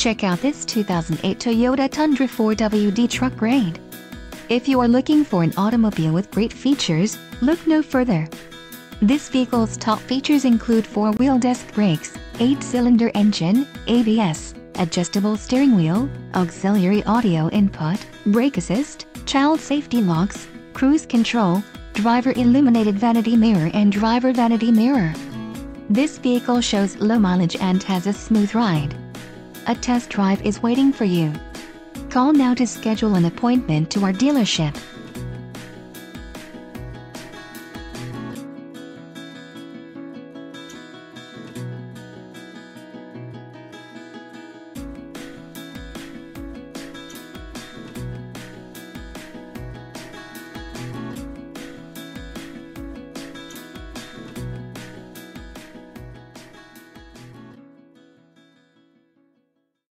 Check out this 2008 Toyota Tundra 4WD truck grade. If you are looking for an automobile with great features, look no further. This vehicle's top features include 4-wheel disc brakes, 8-cylinder engine, ABS, adjustable steering wheel, auxiliary audio input, brake assist, child safety locks, cruise control, driver illuminated vanity mirror and driver vanity mirror. This vehicle shows low mileage and has a smooth ride. A test drive is waiting for you. Call now to schedule an appointment to our dealership.